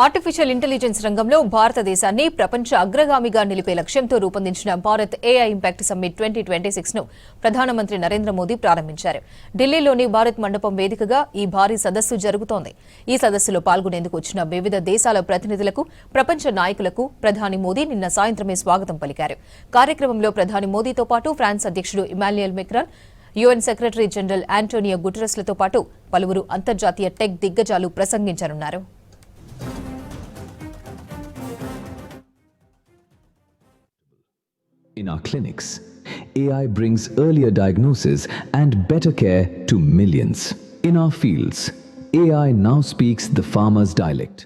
Artificial intelligence రంగంలో భారతదేశాన్ని ప్రపంచ అగ్రగామిగా నిలిపే లక్ష్యంతో రూపొందించిన భారత్ ఏఐ ఇంపాక్ట్ సమ్మిట్ 2026 ను ప్రధానమంత్రి నరేంద్ర మోదీ ప్రారంభించారు. ఢిల్లీలోని భారత్ మండపం వేదికగా ఈ భారీ సదస్సు జరుగుతోంది. ఈ సదస్సులో పాల్గొనేందుకు వచ్చిన వివిధ దేశాల ప్రతినిధులకు, ప్రపంచ నాయకులకు ప్రధాని మోదీ నిన్న సాయంత్రమే స్వాగతం పలికారు. కార్యక్రమంలో ప్రధాని మోదీతో పాటు ఫ్రాన్స్ అధ్యక్షుడు Emmanuel Macron, UN secretary general Antonio గుటెరస్లతో పాటు పలువురు అంతర్జాతీయ టెక్ దిగ్గజాలు ప్రసంగించనున్నారు. In our clinics, AI brings earlier diagnosis and better care to millions. In our fields, AI now speaks the farmer's dialect.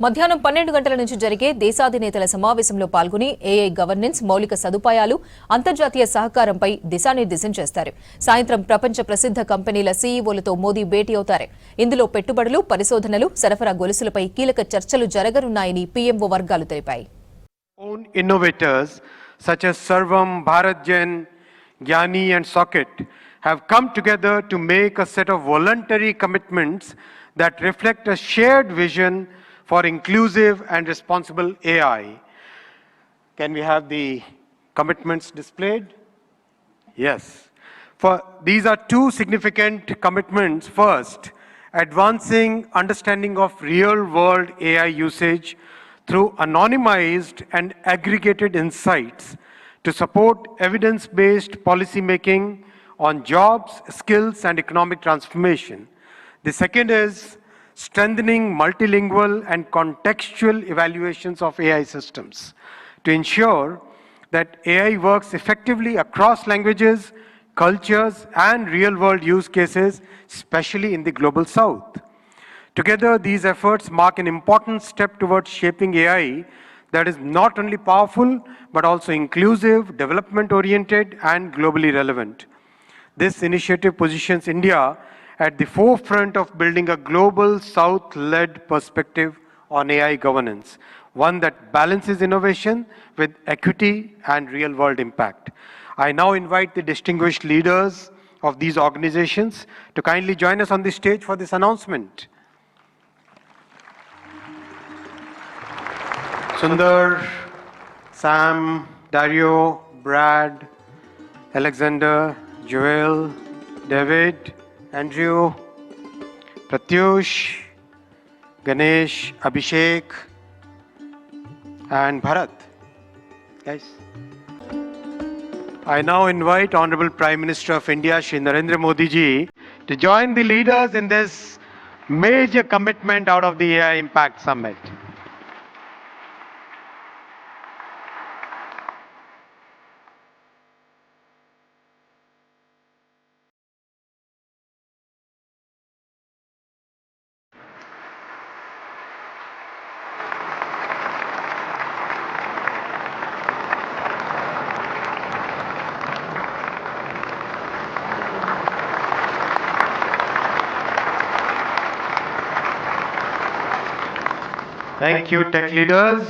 మధ్యాహ్నం 12 గంటల నుంచి జరిగే దేశాధినేతల సమావేశంలో పాల్గొని ఏఐ గవర్నెన్స్, మౌలిక సదుపాయాలు, అంతర్జాతీయ సహకారంపై దిశానిర్దేశం చేస్తారు. సాయంత్రం ప్రపంచ ప్రసిద్ధ కంపెనీల సీఈఓలతో మోదీ భేటీ అవుతారు. ఇందులో పెట్టుబడులు, పరిశోధనలు, సరఫరా గొలుసులపై కీలక చర్చలు జరగనున్నాయని పీఎంఓ వర్గాలు తెలిపాయి. Own innovators such as Sarvam, BharatGen, Gyani and Socket have come together to make a set of voluntary commitments that reflect a shared vision for inclusive and responsible AI. Can we have the commitments displayed? Yes. These are two significant commitments. First, advancing understanding of real-world AI usage through anonymized and aggregated insights to support evidence-based policymaking on jobs, skills, and economic transformation. The second is strengthening multilingual and contextual evaluations of AI systems to ensure that AI works effectively across languages, cultures, and real-world use cases, especially in the global South. Together, these efforts mark an important step towards shaping AI that is not only powerful, but also inclusive, development-oriented, and globally relevant. This initiative positions India at the forefront of building a global South-led perspective on AI governance, one that balances innovation with equity and real-world impact. I now invite the distinguished leaders of these organizations to kindly join us on the stage for this announcement. Sundar, Sam, Dario, Brad, Alexander, Joel, David, Andrew, Pratyush, Ganesh, Abhishek, and Bharat. Guys. I now invite Honorable Prime Minister of India, Shri Narendra Modi ji, to join the leaders in this major commitment out of the AI Impact Summit. Thank you, tech leaders.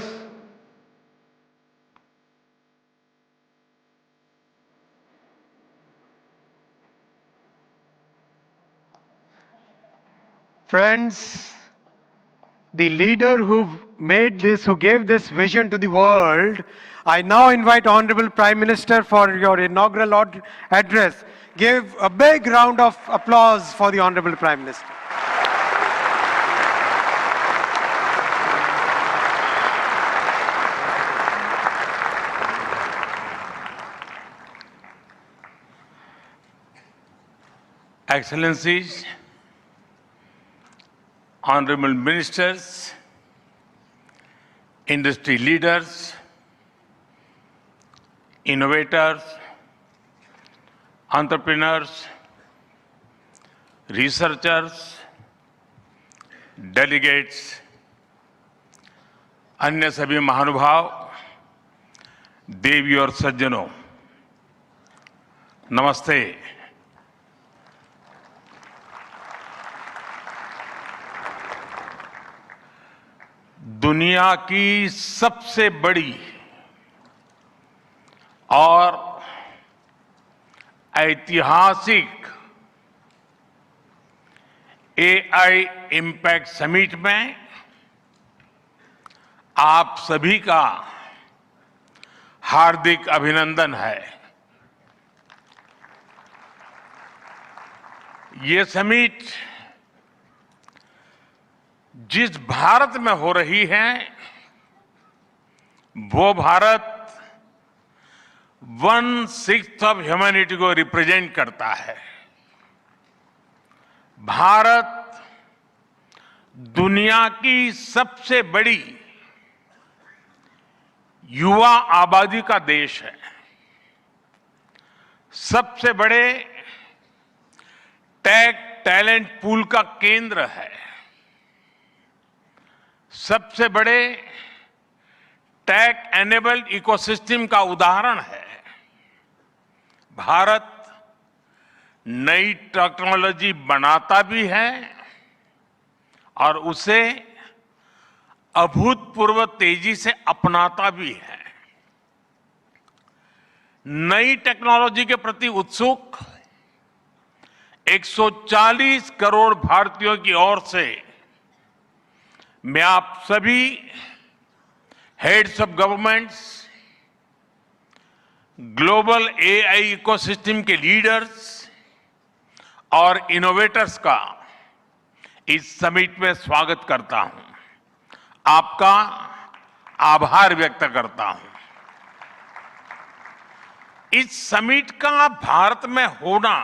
Friends, the leader who gave this vision to the world, I now invite Honorable Prime Minister for your inaugural address. Give a big round of applause for the Honorable Prime Minister. Excellencies, honorable ministers, industry leaders, innovators, entrepreneurs, researchers, delegates, अन्य सभी महानुभाव, देवी और सज्जनों, नमस्ते। दुनिया की सबसे बड़ी और ऐतिहासिक एआई इम्पैक्ट समिट में आप सभी का हार्दिक अभिनंदन है। ये समिट जिस भारत में हो रही है वो भारत 1/6 ऑफ ह्यूमैनिटी को रिप्रेजेंट करता है। भारत दुनिया की सबसे बड़ी युवा आबादी का देश है, सबसे बड़े टेक टैलेंट पूल का केंद्र है, सबसे बड़े टेक एनेबल्ड इकोसिस्टम का उदाहरण है। भारत नई टेक्नोलॉजी बनाता भी है और उसे अभूतपूर्व तेजी से अपनाता भी है। नई टेक्नोलॉजी के प्रति उत्सुक 140 करोड़ भारतीयों की ओर से मैं आप सभी heads of governments, global AI ecosystem के लीडर्स और इनोवेटर्स का इस समिट में स्वागत करता हूं, आपका आभार व्यक्त करता हूं। इस समिट का भारत में होना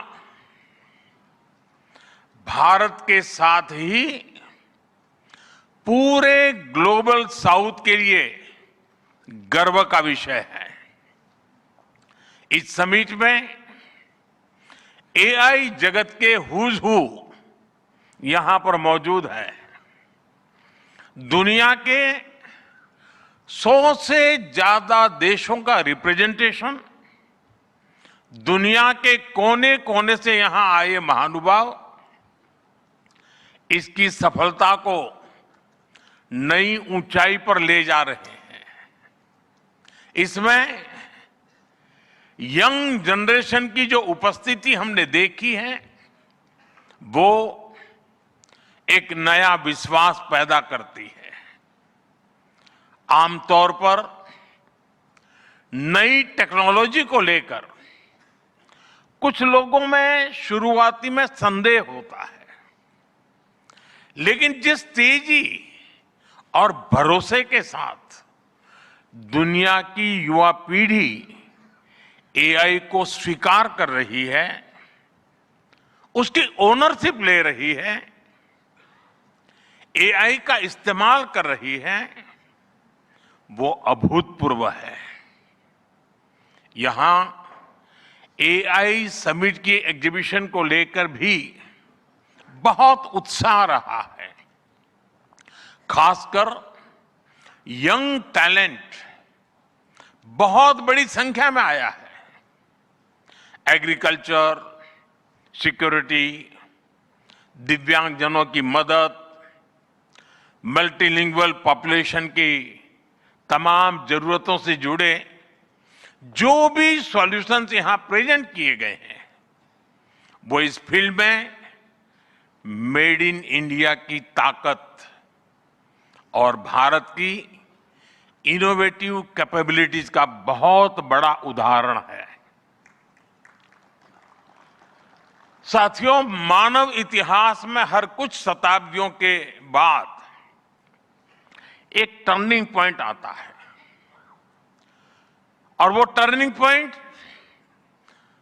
भारत के साथ ही पूरे ग्लोबल साउथ के लिए गर्व का विषय है। इस समिट में एआई जगत के हुज हू यहां पर मौजूद है। दुनिया के 100 से ज्यादा देशों का रिप्रेजेंटेशन, दुनिया के कोने कोने से यहां आए महानुभाव इसकी सफलता को नई ऊंचाई पर ले जा रहे हैं। इसमें यंग जनरेशन की जो उपस्थिति हमने देखी है वो एक नया विश्वास पैदा करती है। आमतौर पर नई टेक्नोलॉजी को लेकर कुछ लोगों में शुरुआती में संदेह होता है, लेकिन जिस तेजी और भरोसे के साथ दुनिया की युवा पीढ़ी एआई को स्वीकार कर रही है, उसकी ओनरशिप ले रही है, एआई का इस्तेमाल कर रही है, वो अभूतपूर्व है। यहां एआई समिट की एग्जीबिशन को लेकर भी बहुत उत्साह रहा है। खासकर यंग टैलेंट बहुत बड़ी संख्या में आया है। एग्रीकल्चर, सिक्योरिटी, दिव्यांगजनों की मदद, मल्टीलिंगुअल पॉपुलेशन की तमाम जरूरतों से जुड़े जो भी सॉल्यूशंस यहां प्रेजेंट किए गए हैं वो इस फील्ड में मेड इन इंडिया की ताकत और भारत की इनोवेटिव कैपेबिलिटीज का बहुत बड़ा उदाहरण है। साथियों, मानव इतिहास में हर कुछ शताब्दियों के बाद एक टर्निंग पॉइंट आता है और वो टर्निंग पॉइंट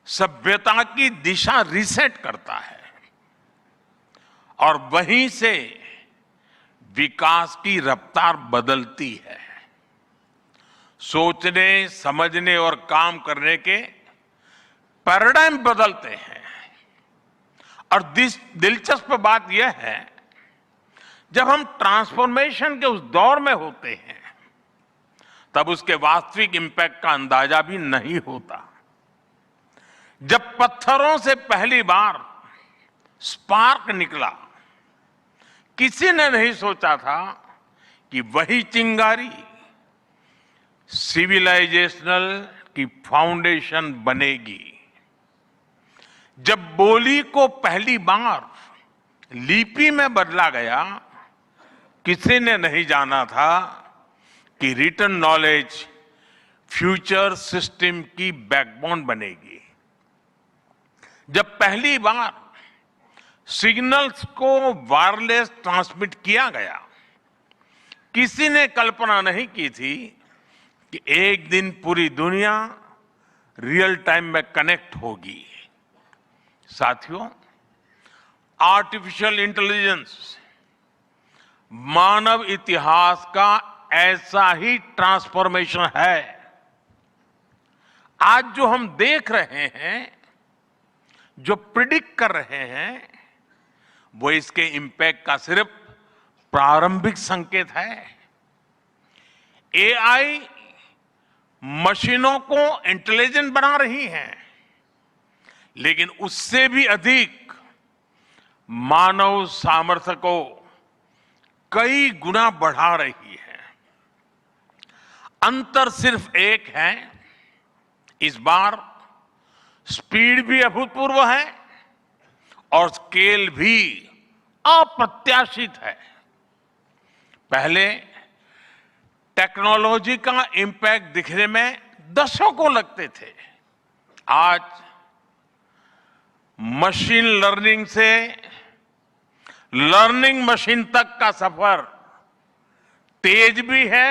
सभ्यता की दिशा रीसेट करता है और वहीं से विकास की रफ्तार बदलती है। सोचने, समझने और काम करने के पैराडाइम बदलते हैं। और दिलचस्प बात यह है, जब हम ट्रांसफॉर्मेशन के उस दौर में होते हैं तब उसके वास्तविक इंपैक्ट का अंदाजा भी नहीं होता। जब पत्थरों से पहली बार स्पार्क निकला, किसी ने नहीं सोचा था कि वही चिंगारी सिविलाइजेशनल की फाउंडेशन बनेगी। जब बोली को पहली बार लिपि में बदला गया, किसी ने नहीं जाना था कि रिटन नॉलेज फ्यूचर सिस्टम की बैकबोन बनेगी। जब पहली बार सिग्नल्स को वायरलेस ट्रांसमिट किया गया, किसी ने कल्पना नहीं की थी कि एक दिन पूरी दुनिया रियल टाइम में कनेक्ट होगी। साथियों, आर्टिफिशियल इंटेलिजेंस मानव इतिहास का ऐसा ही ट्रांसफॉर्मेशन है। आज जो हम देख रहे हैं, जो प्रिडिक्ट कर रहे हैं, वो इसके इंपैक्ट का सिर्फ प्रारंभिक संकेत है। एआई मशीनों को इंटेलिजेंट बना रही है, लेकिन उससे भी अधिक मानव सामर्थ्य को कई गुना बढ़ा रही है। अंतर सिर्फ एक है, इस बार स्पीड भी अभूतपूर्व है और स्केल भी अप्रत्याशित है। पहले टेक्नोलॉजी का इंपैक्ट दिखने में दशकों लगते थे। आज मशीन लर्निंग से लर्निंग मशीन तक का सफर तेज भी है,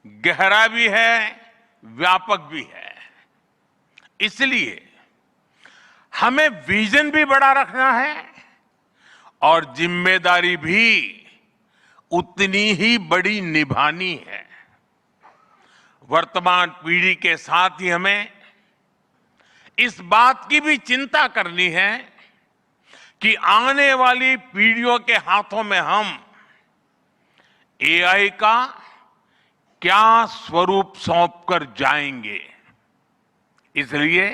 गहरा भी है, व्यापक भी है। इसलिए हमें विजन भी बड़ा रखना है और जिम्मेदारी भी उतनी ही बड़ी निभानी है। वर्तमान पीढ़ी के साथ ही हमें इस बात की भी चिंता करनी है कि आने वाली पीढ़ियों के हाथों में हम एआई का क्या स्वरूप सौंप कर जाएंगे। इसलिए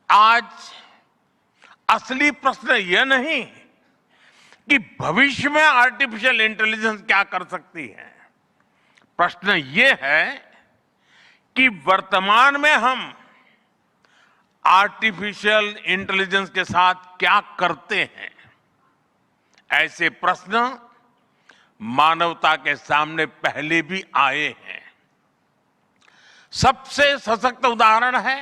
आज असली प्रश्न यह नहीं कि भविष्य में आर्टिफिशियल इंटेलिजेंस क्या कर सकती है। प्रश्न यह है कि वर्तमान में हम आर्टिफिशियल इंटेलिजेंस के साथ क्या करते हैं। ऐसे प्रश्न मानवता के सामने पहले भी आए हैं। सबसे सशक्त उदाहरण है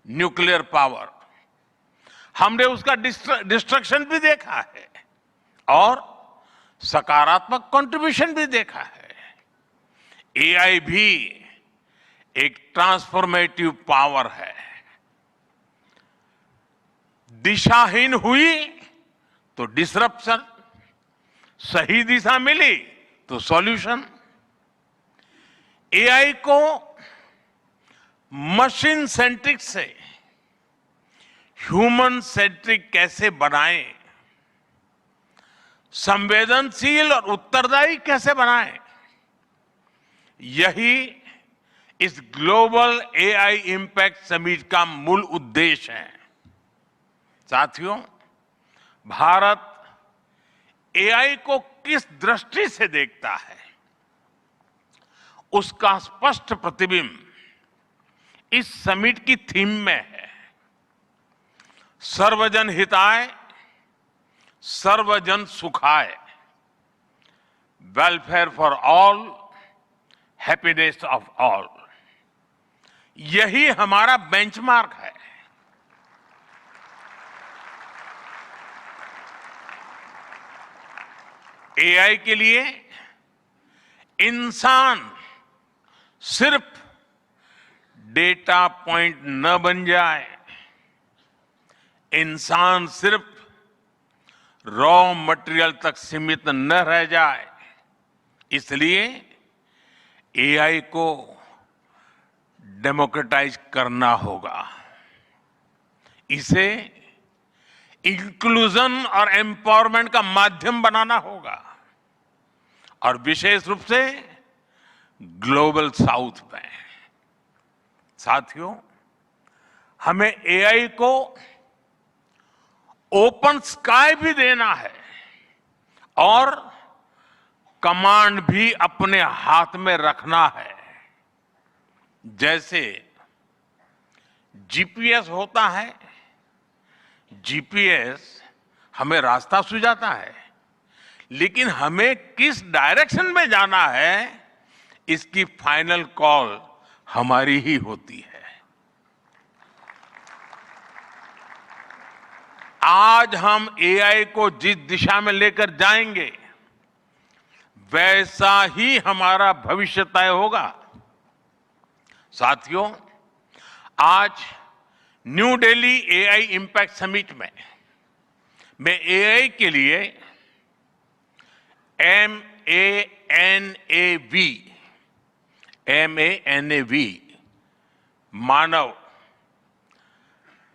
न्यूक्लियर पावर। हमने उसका डिस्ट्रक्शन भी देखा है और सकारात्मक कंट्रीब्यूशन भी देखा है। एआई भी एक ट्रांसफॉर्मेटिव पावर है। दिशाहीन हुई तो डिसरप्शन, सही दिशा मिली तो सॉल्यूशन। एआई को मशीन सेंट्रिक से ह्यूमन सेंट्रिक कैसे बनाएं, संवेदनशील और उत्तरदायी कैसे बनाएं, यही इस ग्लोबल एआई इंपैक्ट समिट का मूल उद्देश्य है। साथियों, भारत एआई को किस दृष्टि से देखता है, उसका स्पष्ट प्रतिबिंब इस समिट की थीम में है। सर्वजन हिताय, सर्वजन सुखाय, welfare for all, happiness of all. यही हमारा बेंचमार्क है। एआई के लिए इंसान सिर्फ डेटा पॉइंट न बन जाए, इंसान सिर्फ रॉ मटेरियल तक सीमित न रह जाए। इसलिए एआई को डेमोक्रेटाइज करना होगा, इसे इंक्लूजन और एम्पावरमेंट का माध्यम बनाना होगा और विशेष रूप से ग्लोबल साउथ में। साथियों, हमें एआई को ओपन स्काई भी देना है और कमांड भी अपने हाथ में रखना है। जैसे जीपीएस होता है, जीपीएस हमें रास्ता सुझाता है, लेकिन हमें किस डायरेक्शन में जाना है इसकी फाइनल कॉल हमारी ही होती है। आज हम एआई को जिस दिशा में लेकर जाएंगे वैसा ही हमारा भविष्य तय होगा। साथियों, आज new Delhi AI impact summit में मैं एआई के लिए MANAV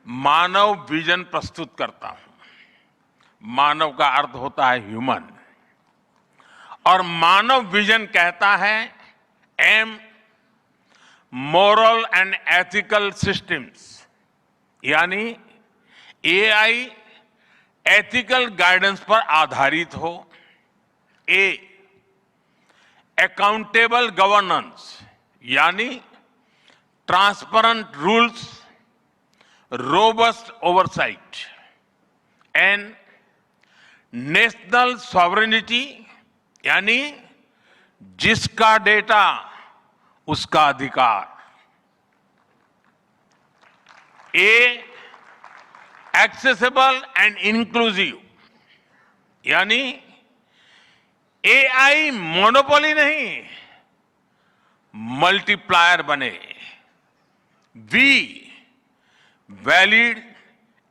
मानव विजन प्रस्तुत करता हूं। मानव का अर्थ होता है ह्यूमन, और मानव विजन कहता है M moral and ethical systems, यानी एआई एथिकल गाइडेंस पर आधारित हो। A अकाउंटेबल गवर्नेंस, यानी transparent rules, robust oversight. N national sovereignty, यानी जिसका डेटा उसका अधिकार। A एक्सेसिबल एंड इंक्लूसिव, यानी एआई मोनोपोली नहीं, मल्टीप्लायर बने। V वैलिड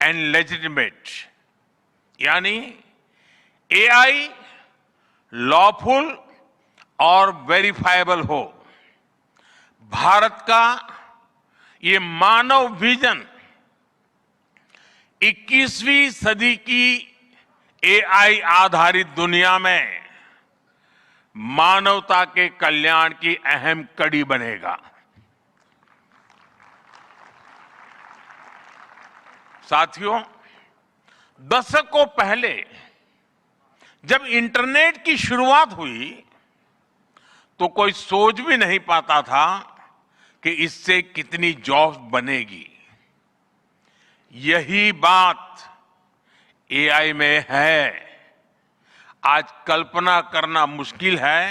एंड लेजिटिमेट, यानी एआई लॉफुल और वेरीफाइबल हो। भारत का ये मानव विजन 21वीं सदी की एआई आधारित दुनिया में मानवता के कल्याण की अहम कड़ी बनेगा। साथियों, दशकों पहले जब इंटरनेट की शुरुआत हुई तो कोई सोच भी नहीं पाता था कि इससे कितनी जॉब्स बनेगी। यही बात एआई में है। आज कल्पना करना मुश्किल है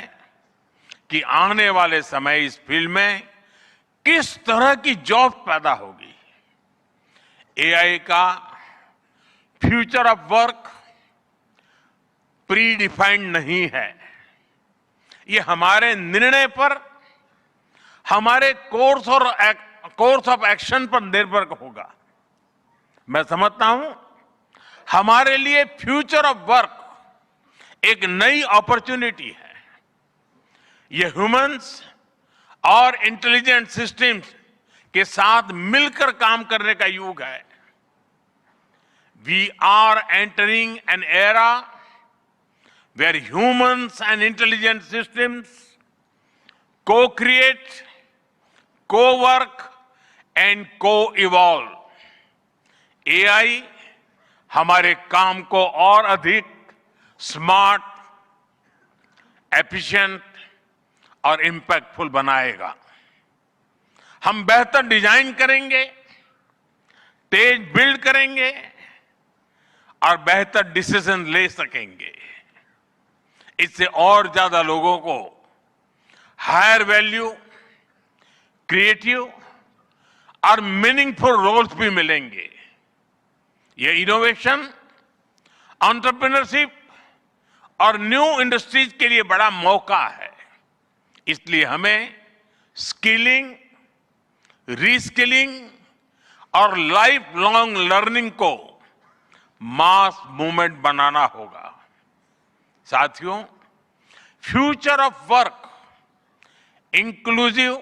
कि आने वाले समय इस फील्ड में किस तरह की जॉब पैदा होगी। एआई का future of work pre defined नहीं है। ये हमारे निर्णय पर, हमारे कोर्स ऑफ एक्शन पर निर्भर होगा। मैं समझता हूं हमारे लिए फ्यूचर ऑफ वर्क एक नई अपॉर्चुनिटी है। ये ह्यूमंस और इंटेलिजेंट सिस्टम्स के साथ मिलकर काम करने का युग है। We are entering an era where humans and intelligent systems co-create, co-work and co-evolve। AI हमारे काम को और अधिक स्मार्ट, एफिशिएंट और इंपैक्टफुल बनाएगा। हम बेहतर डिजाइन करेंगे, तेज बिल्ड करेंगे और बेहतर डिसीजन ले सकेंगे। इससे और ज्यादा लोगों को हायर वैल्यू, क्रिएटिव और मीनिंगफुल रोल्स भी मिलेंगे। ये इनोवेशन, एंटरप्रेन्योरशिप और न्यू इंडस्ट्रीज के लिए बड़ा मौका है। इसलिए हमें स्किलिंग, रीस्किलिंग और लाइफ लॉन्ग लर्निंग को मास मूवमेंट बनाना होगा। साथियों, future of work inclusive,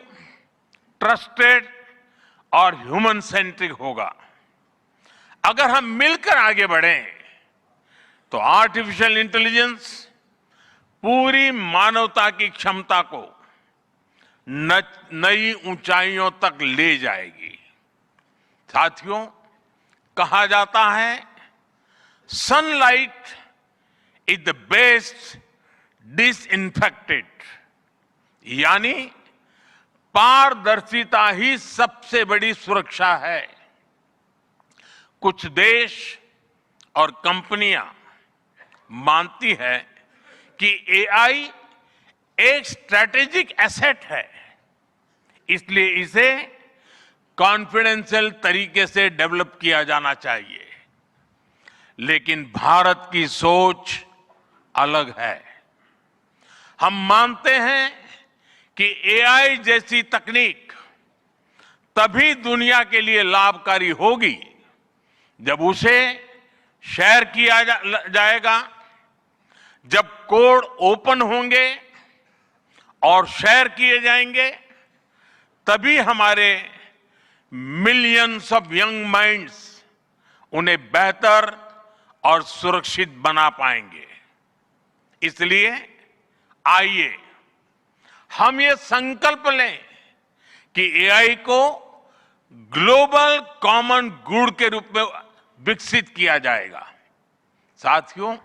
trusted और ह्यूमन सेंट्रिक होगा। अगर हम मिलकर आगे बढ़ें तो आर्टिफिशियल इंटेलिजेंस पूरी मानवता की क्षमता को नई ऊंचाइयों तक ले जाएगी। साथियों, कहा जाता है sunlight is the best disinfectant, यानी पारदर्शिता ही सबसे बड़ी सुरक्षा है। कुछ देश और कंपनियां मानती है कि एआई एक स्ट्रैटेजिक एसेट है, इसलिए इसे कॉन्फिडेंशियल तरीके से डेवलप किया जाना चाहिए। लेकिन भारत की सोच अलग है। हम मानते हैं कि एआई जैसी तकनीक तभी दुनिया के लिए लाभकारी होगी जब उसे शेयर किया जाएगा, जब कोड ओपन होंगे और शेयर किए जाएंगे, तभी हमारे मिलियंस ऑफ यंग माइंड्स उन्हें बेहतर और सुरक्षित बना पाएंगे। इसलिए आइए हम ये संकल्प लें कि एआई को ग्लोबल कॉमन गुड के रूप में विकसित किया जाएगा। साथियों,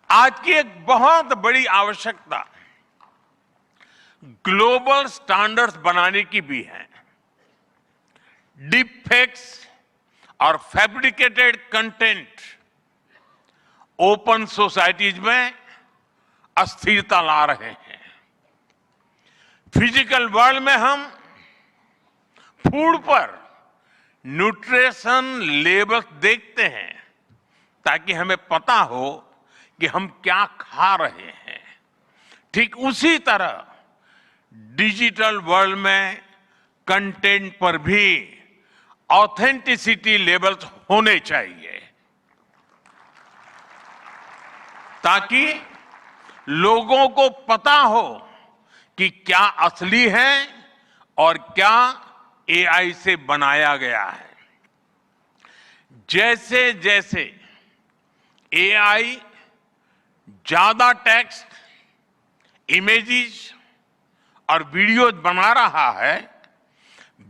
आज की एक बहुत बड़ी आवश्यकता ग्लोबल स्टैंडर्ड्स बनाने की भी है। डीप फेक्स और फैब्रिकेटेड कंटेंट ओपन सोसाइटीज में अस्थिरता ला रहे हैं। फिजिकल वर्ल्ड में हम फूड पर न्यूट्रिशन लेबल्स देखते हैं ताकि हमें पता हो कि हम क्या खा रहे हैं। ठीक उसी तरह डिजिटल वर्ल्ड में कंटेंट पर भी ऑथेंटिसिटी लेवल्स होने चाहिए ताकि लोगों को पता हो कि क्या असली है और क्या एआई से बनाया गया है। जैसे जैसे एआई ज्यादा टेक्स्ट, इमेजेस और वीडियोज बना रहा है,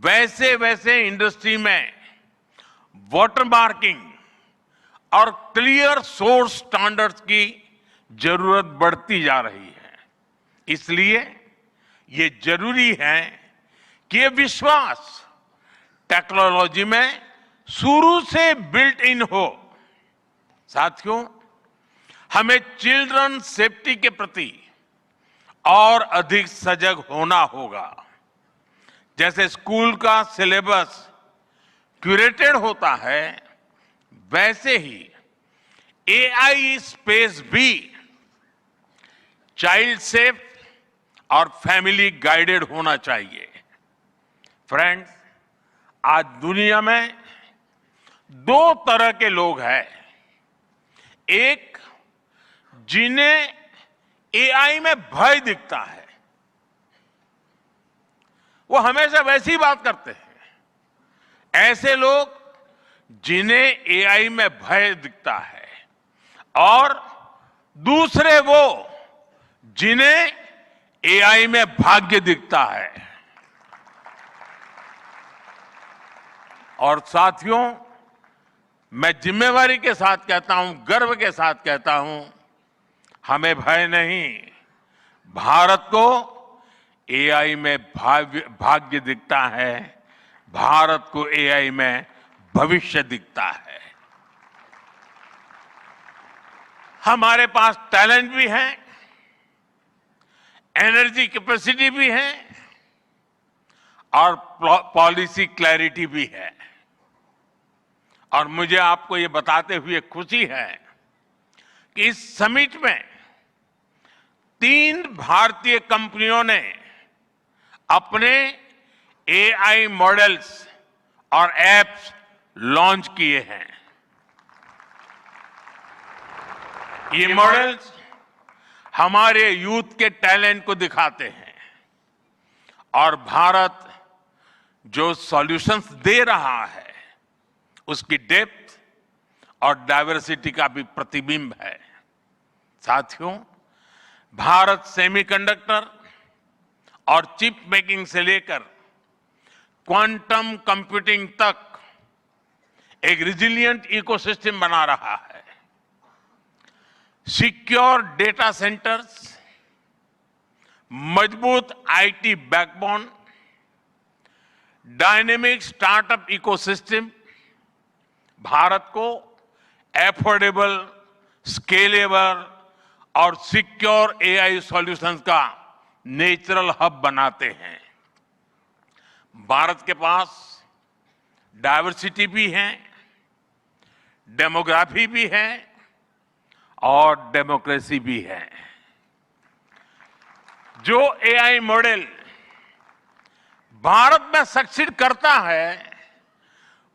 वैसे वैसे इंडस्ट्री में वाटरमार्किंग और क्लियर सोर्स स्टैंडर्ड्स की जरूरत बढ़ती जा रही है। इसलिए ये जरूरी है कि ये विश्वास टेक्नोलॉजी में शुरू से बिल्ट इन हो। साथियों, हमें चिल्ड्रन सेफ्टी के प्रति और अधिक सजग होना होगा। जैसे स्कूल का सिलेबस क्यूरेटेड होता है, वैसे ही एआई स्पेस भी चाइल्ड सेफ और फैमिली गाइडेड होना चाहिए। फ्रेंड्स, आज दुनिया में दो तरह के लोग हैं। एक, जिन्हें एआई में भय दिखता है, वो हमेशा वैसी बात करते हैं। ऐसे लोग जिन्हें एआई में भय दिखता है, और दूसरे वो जिन्हें एआई में भाग्य दिखता है। और साथियों, मैं जिम्मेवारी के साथ कहता हूं, गर्व के साथ कहता हूं, हमें भय नहीं, भारत को एआई में भाग्य दिखता है, भारत को एआई में भविष्य दिखता है। हमारे पास टैलेंट भी है, एनर्जी कैपेसिटी भी है और पॉलिसी क्लैरिटी भी है। और मुझे आपको ये बताते हुए खुशी है कि इस समिट में 3 भारतीय कंपनियों ने अपने एआई मॉडल्स और एप्स लॉन्च किए हैं। ये मॉडल्स हमारे यूथ के टैलेंट को दिखाते हैं और भारत जो सॉल्यूशंस दे रहा है उसकी डेप्थ और डाइवर्सिटी का भी प्रतिबिंब है। साथियों, भारत सेमीकंडक्टर और चिप मेकिंग से लेकर क्वांटम कंप्यूटिंग तक एक रिजिलिएंट इकोसिस्टम बना रहा है। सिक्योर डेटा सेंटर्स, मजबूत IT backbone, dynamic startup ecosystem Bharat को एफोर्डेबल, स्केलेबल और सिक्योर एआई सॉल्यूशंस का नेचुरल हब बनाते हैं। भारत के पास डायवर्सिटी भी है, डेमोग्राफी भी है और डेमोक्रेसी भी है। जो एआई मॉडल भारत में सक्सीड करता है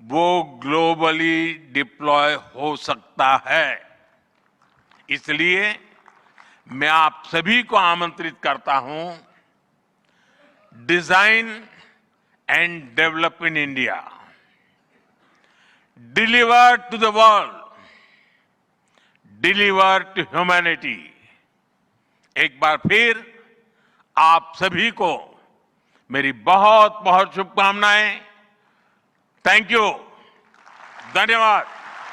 वो ग्लोबली डिप्लॉय हो सकता है। इसलिए मैं आप सभी को आमंत्रित करता हूं, design and develop in India, deliver to the world, deliver to humanity. एक बार फिर आप सभी को मेरी बहुत बहुत शुभकामनाएं। थैंक यू, धन्यवाद।